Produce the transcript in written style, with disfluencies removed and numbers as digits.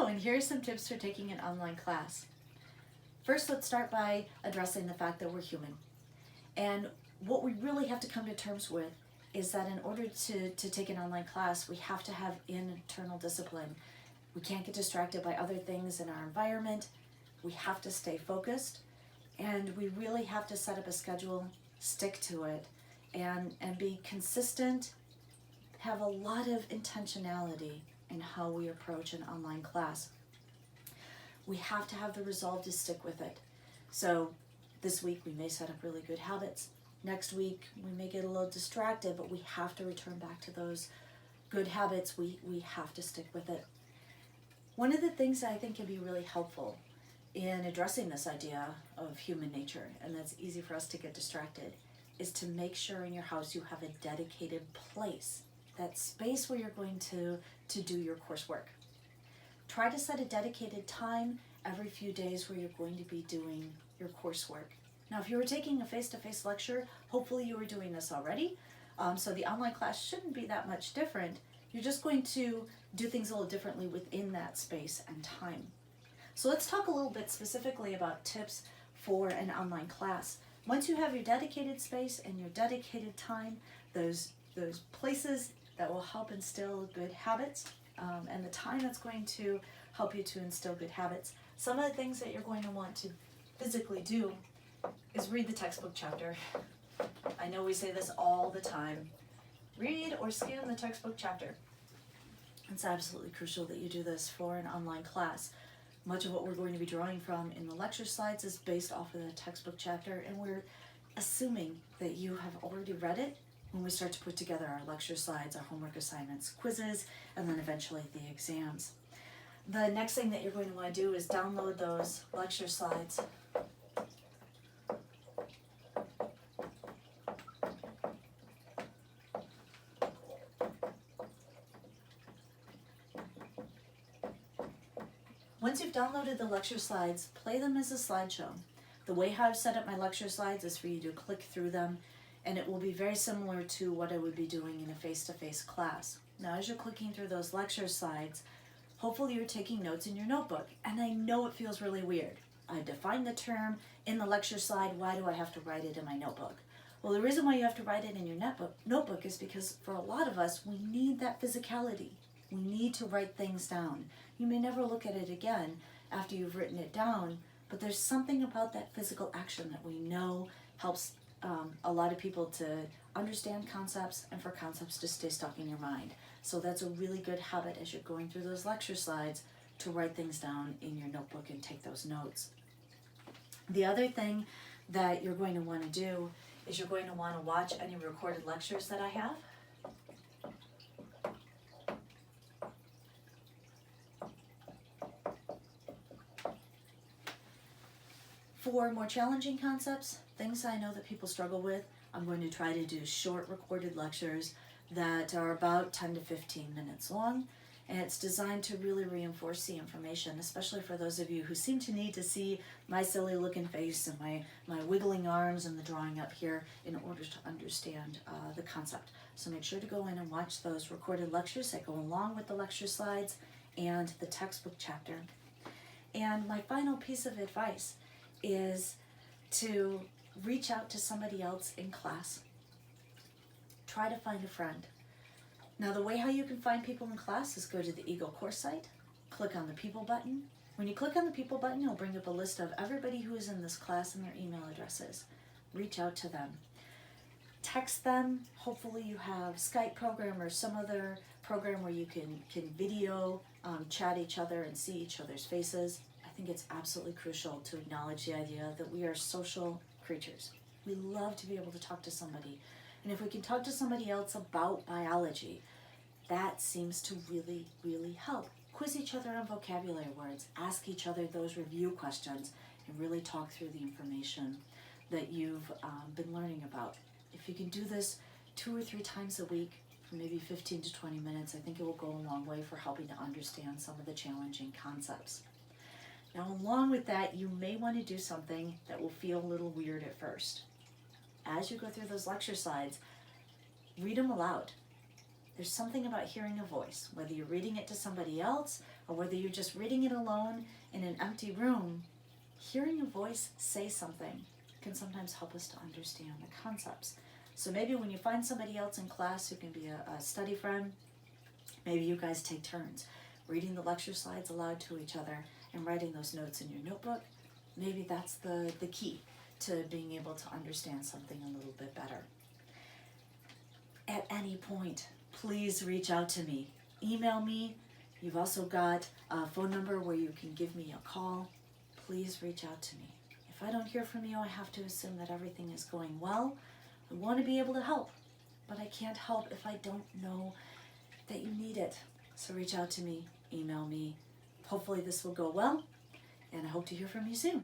and here are some tips for taking an online class. First, let's start by addressing the fact that we're human. And what we really have to come to terms with is that in order to take an online class, we have to have internal discipline. We can't get distracted by other things in our environment. We have to stay focused, and we really have to set up a schedule, stick to it, and be consistent, have a lot of intentionality in how we approach an online class. We have to have the resolve to stick with it. So this week we may set up really good habits. Next week we may get a little distracted, but we have to return back to those good habits. We have to stick with it. One of the things that I think can be really helpful in addressing this idea of human nature, and that's easy for us to get distracted, is to make sure in your house you have a dedicated place, that space where you're going to do your coursework. Try to set a dedicated time every few days where you're going to be doing your coursework. Now, if you were taking a face-to-face lecture, hopefully you were doing this already, so the online class shouldn't be that much different. You're just going to do things a little differently within that space and time. So let's talk a little bit specifically about tips for an online class. Once you have your dedicated space and your dedicated time, those places that will help instill good habits, and the time that's going to help you to instill good habits, some of the things that you're going to want to physically do is read the textbook chapter. I know we say this all the time. Read or scan the textbook chapter. It's absolutely crucial that you do this for an online class. Much of what we're going to be drawing from in the lecture slides is based off of the textbook chapter, and we're assuming that you have already read it when we start to put together our lecture slides, our homework assignments, quizzes, and then eventually the exams. The next thing that you're going to want to do is download those lecture slides. Once you've downloaded the lecture slides, play them as a slideshow. The way how I've set up my lecture slides is for you to click through them, and it will be very similar to what I would be doing in a face-to-face class. Now, as you're clicking through those lecture slides, hopefully you're taking notes in your notebook. And I know it feels really weird. I defined the term in the lecture slide. Why do I have to write it in my notebook? Well, the reason why you have to write it in your notebook is because for a lot of us, we need that physicality. We need to write things down. You may never look at it again after you've written it down, but there's something about that physical action that we know helps a lot of people to understand concepts and for concepts to stay stuck in your mind. So that's a really good habit as you're going through those lecture slides to write things down in your notebook and take those notes. The other thing that you're going to want to do is you're going to want to watch any recorded lectures that I have. For more challenging concepts, things I know that people struggle with, I'm going to try to do short recorded lectures that are about 10 to 15 minutes long, and it's designed to really reinforce the information, especially for those of you who seem to need to see my silly looking face and my wiggling arms and the drawing up here in order to understand the concept. So make sure to go in and watch those recorded lectures that go along with the lecture slides and the textbook chapter. And my final piece of advice is to reach out to somebody else in class. Try to find a friend. Now, the way how you can find people in class is go to the Eagle course site, click on the People button. When you click on the People button, it'll bring up a list of everybody who is in this class and their email addresses. Reach out to them. Text them. Hopefully you have Skype program or some other program where you can video chat each other and see each other's faces. I think it's absolutely crucial to acknowledge the idea that we are social creatures. We love to be able to talk to somebody. And if we can talk to somebody else about biology, that seems to really, really help. Quiz each other on vocabulary words, ask each other those review questions, and really talk through the information that you've been learning about. If you can do this 2 or 3 times a week, for maybe 15 to 20 minutes, I think it will go a long way for helping to understand some of the challenging concepts. Now, along with that, you may want to do something that will feel a little weird at first. As you go through those lecture slides, read them aloud. There's something about hearing a voice, whether you're reading it to somebody else or whether you're just reading it alone in an empty room. Hearing a voice say something can sometimes help us to understand the concepts. So maybe when you find somebody else in class who can be a study friend, maybe you guys take turns reading the lecture slides aloud to each other and writing those notes in your notebook. Maybe that's the key to being able to understand something a little bit better. At any point, please reach out to me. Email me. You've also got a phone number where you can give me a call. Please reach out to me. If I don't hear from you, I have to assume that everything is going well. I want to be able to help, but I can't help if I don't know that you need it. So reach out to me, email me. Hopefully this will go well, and I hope to hear from you soon.